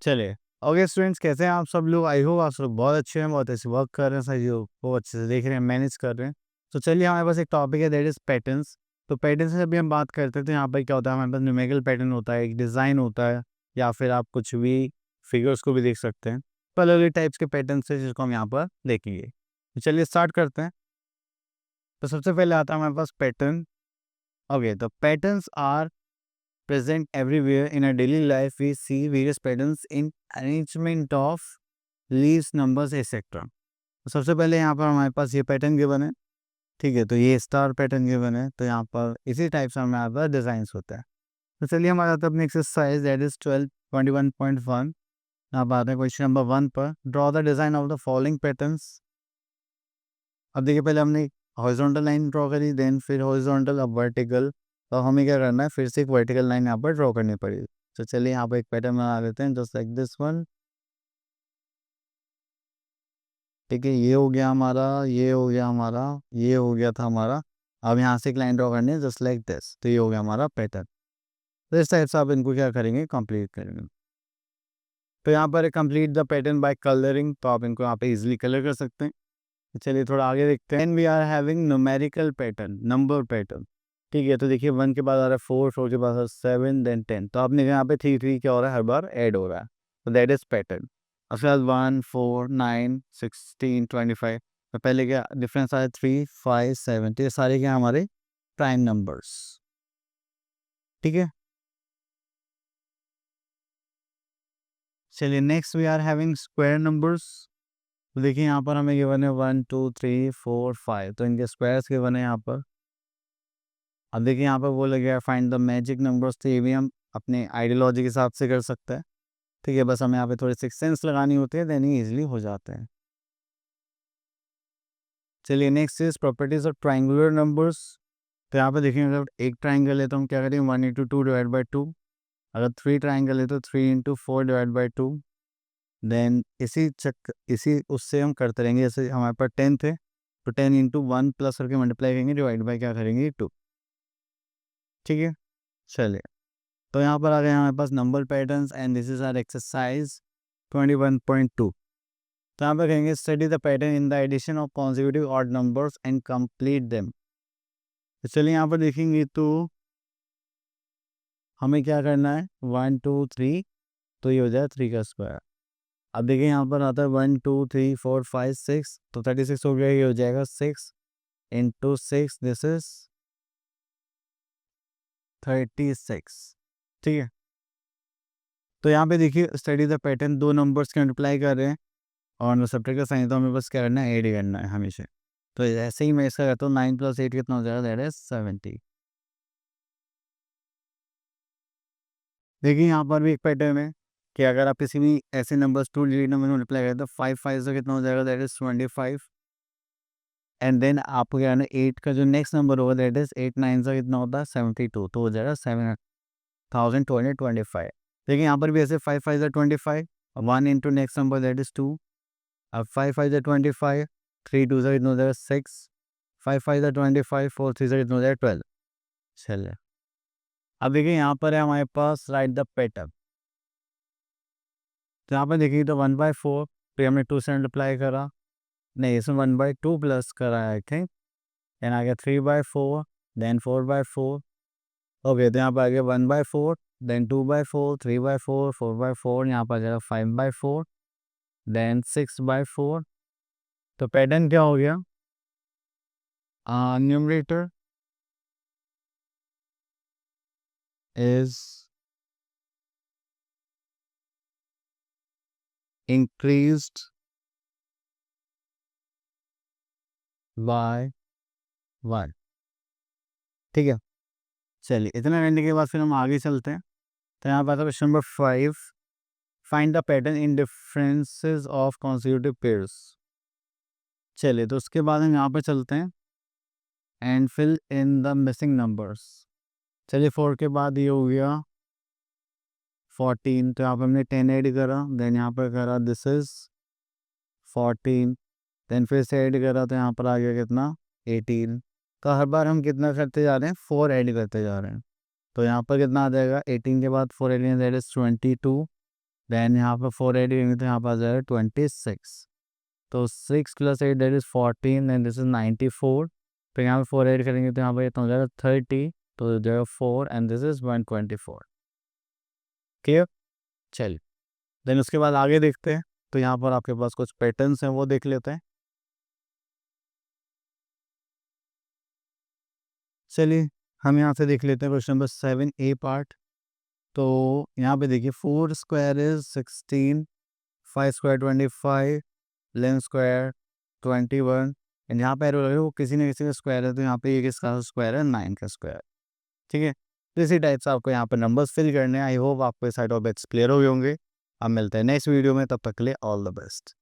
चलिए। Okay students, कैसे हैं आप सब लोग? आई होप आप सब लोग बहुत अच्छे हैं, बहुत अच्छे वर्क कर रहे हैं, सही को अच्छे से देख रहे हैं, मैनेज कर रहे हैं। तो चलिए, हमारे पास एक टॉपिक है, दैट इज़ पैटर्न्स। तो पैटर्न से जब भी हम बात करते हैं तो यहाँ पर क्या होता है, हमारे पास न्यूमेरिकल पैटर्न होता है, एक डिज़ाइन होता है, या फिर आप कुछ भी फिगर्स को भी देख सकते हैं। तो अलग अलग टाइप्स के पैटर्न है जिसको हम यहाँ पर देखेंगे। तो चलिए स्टार्ट करते हैं। तो सबसे पहले आता है हमारे पास पैटर्न। ओके, तो patterns are present everywhere in our daily life. We see various patterns in arrangement of leaves, numbers, etc. तो सबसे पहले यहाँ पर हमारे पास ये पैटर्न गिवन है, ठीक है। तो ये स्टार पैटर्न गिवन है, तो यहाँ पर इसी टाइप से हमारे पास डिजाइंस होता है। तो चलिए हमारा आता है अपनी एक्सरसाइज, दैट इज 12.21.1। यहाँ पर आते हैं क्वेश्चन नंबर 1 पर। Draw the design of the following patterns. अब देखिए, पहले हमने हॉरिजॉन्टल लाइन ड्रॉ करी, देन फिर हॉरिजॉन्टल, अब वर्टिकल। तो हमें क्या करना है, फिर से एक वर्टिकल लाइन यहाँ पर ड्रॉ करनी पड़ेगी। तो चलिए यहाँ पर एक पैटर्न बना लेते हैं, जस्ट लाइक दिस वन। ठीक है, ये हो गया हमारा, ये हो गया हमारा, ये हो गया था हमारा। अब यहाँ से एक लाइन ड्रॉ करनी है, जस्ट लाइक दिस। तो ये हो गया हमारा पैटर्न। तो इस टाइप से आप इनको क्या करेंगे, कंप्लीट करेंगे। तो यहाँ पर complete the pattern bye colouring, तो आप इनको यहाँ पे इजिली कलर कर सकते हैं। तो चलिए थोड़ा आगे देखते हैं। We are having numerical pattern, number pattern. ठीक है, तो देखिए 1 के बाद आ रहा है 4, 4 के बाद 7, देन 10। तो आपने यहाँ पे 3 3 क्या हो रहा है, हर बार ऐड हो रहा है। तो दैट इज पैटर्न। उसके बाद 1 4 9 16 25। तो पहले क्या डिफरेंस आया, 3 5 7। तो ये सारे क्या हमारे प्राइम नंबर्स। ठीक है, चलिए next we are having square numbers. तो देखिए यहाँ पर हमें गिवन है 1 2 3 4 5। तो इनके स्क्वायर्स गिवन है यहाँ पर। अब देखिए यहाँ पर बोला गया फाइंड द मैजिक नंबर्स। तो ये भी हम अपने आइडियोलॉजी के हिसाब से कर सकते हैं। ठीक है, बस हमें यहाँ पे थोड़ी सिक्स सेंस लगानी होती है, देन ही ईजिली हो जाते हैं। चलिए next is properties of triangular numbers. तो यहाँ पे देखेंगे, अगर एक ट्राइंगल है तो हम क्या करेंगे, 1 into 2 डिवाइड बाई 2। अगर 3 ट्राइंगल है तो 3 into 4 डिवाइड बाई 2। देन इसी उससे हम करते रहेंगे। जैसे हमारे पास 10 थे, तो 10 into 1 प्लस करके मल्टीप्लाई करेंगे, डिवाइड बाई क्या करेंगे, 2। ठीक है, चलिए। तो यहाँ पर आ गए हमारे पास number patterns, and this is our exercise 21.2। तो यहाँ पर कहेंगे study the pattern in the addition of consecutive odd numbers and complete them. तो चलिए यहाँ पर देखेंगे, तो हमें क्या करना है, 1 2 3। तो ये हो जाए 3 का स्क्वायर। अब देखिए यहाँ पर आता है 1 2 3 4 5 6। तो 36 हो गया, ये हो जाएगा 6 into 6, दिस इज 36। ठीक है, तो यहाँ पे देखिए स्टडी द पैटर्न, दो नंबर्स के मल्टीप्लाई कर रहे हैं और सब्ट्रैक्ट का साइन, तो हमें बस क्या करना है, ऐड करना है हमेशा। तो ऐसे ही मैं इसका करता हूँ, 9 + 8 कितना हो जाएगा, दैट इज 70। देखिए यहाँ पर भी एक पैटर्न है कि अगर आप किसी भी ऐसे नंबर्स 2 डिजिट नंबर में मल्टीप्लाई करें तो 5 5 से कितना हो जाएगा, दैट इज 25। एंड देन आपको क्या करना है, 8 का जो नेक्स्ट नंबर होगा, दैट इज 8 9 से कितना होता है, 72। तो हो जाएगा 7225। देखिए यहाँ पर भी ऐसे 5 5 से 25, 1 into next number that is 2। अब 5 5 से 25, 3 2 से कितना हो जाएगा, 6। 5 5 से 25, 4 3 से कितना हो जाएगा, 12। चलिए, अब देखिए यहाँ पर है हमारे पास राइट द पैटर्न। तो यहाँ पर देखिए, तो 1/4 फिर हमने 2 से मल्टीप्लाई करा, नहीं इसमें 1/2 प्लस करा है आई थिंक। देन आ गया 3/4, देन 4/4। ओके, तो यहाँ पर आ गया 1/4, देन 2/4, 3/4, 4/4, यहाँ पर आ जाएगा 5/4, देन 6/4। तो पैटर्न क्या हो गया, न्यूमरेटर इज इंक्रीज्ड बाय 1। ठीक है, चलिए इतना करने के बाद फिर हम आगे चलते हैं। तो यहाँ पर आता है question number 5। Find the pattern in differences of consecutive pairs. चलिए, तो उसके बाद हम यहाँ पर चलते हैं, and fill in the missing numbers. चलिए 4 के बाद ये हो गया 14। तो यहाँ पर हमने 10 ऐड करा, देन यहाँ पर करा दिस इज 14, देन फिर से ऐड करा, तो यहाँ पर आ गया कितना, 18। तो हर बार हम कितना करते जा रहे हैं, 4 ऐड करते जा रहे हैं। तो यहाँ पर कितना आ जाएगा, 18 के बाद 4 18 दैट इज 22। देन यहाँ पर 4 ऐड करेंगे तो यहाँ पर आ जाएगा 26। तो 6 + 8 that is 14 and this is 94। फिर यहाँ पे 4 ऐड करेंगे तो यहाँ पर इतना हो जाएगा 30, तो हो जाएगा 4 एंड दिस इज़ 124। क्लियर? चलिए, देन उसके बाद आगे देखते हैं। तो यहाँ पर आपके पास कुछ पैटर्न्स हैं, वो देख लेते हैं। चलिए, हम यहाँ से देख लेते हैं क्वेश्चन नंबर 7A पार्ट। तो यहाँ पे देखिए 4 square is 16, 5 square 25, 11 square 21 and यहाँ पे एरो लगे वो किसी न किसी का स्क्वायर है, तो यहाँ पे ये किसका स्क्वायर है? 9 का स्क्वायर। ठीक है? तो इसी टाइप से आपको यहाँ पे नंबर्स फिल करने हैं। आई होप आपको ये सारे टॉपिक्स क्लियर हो गए होंगे। अब मिलते हैं नेक्स्ट वीडियो में, तब तक के लिए ऑल द बेस्ट।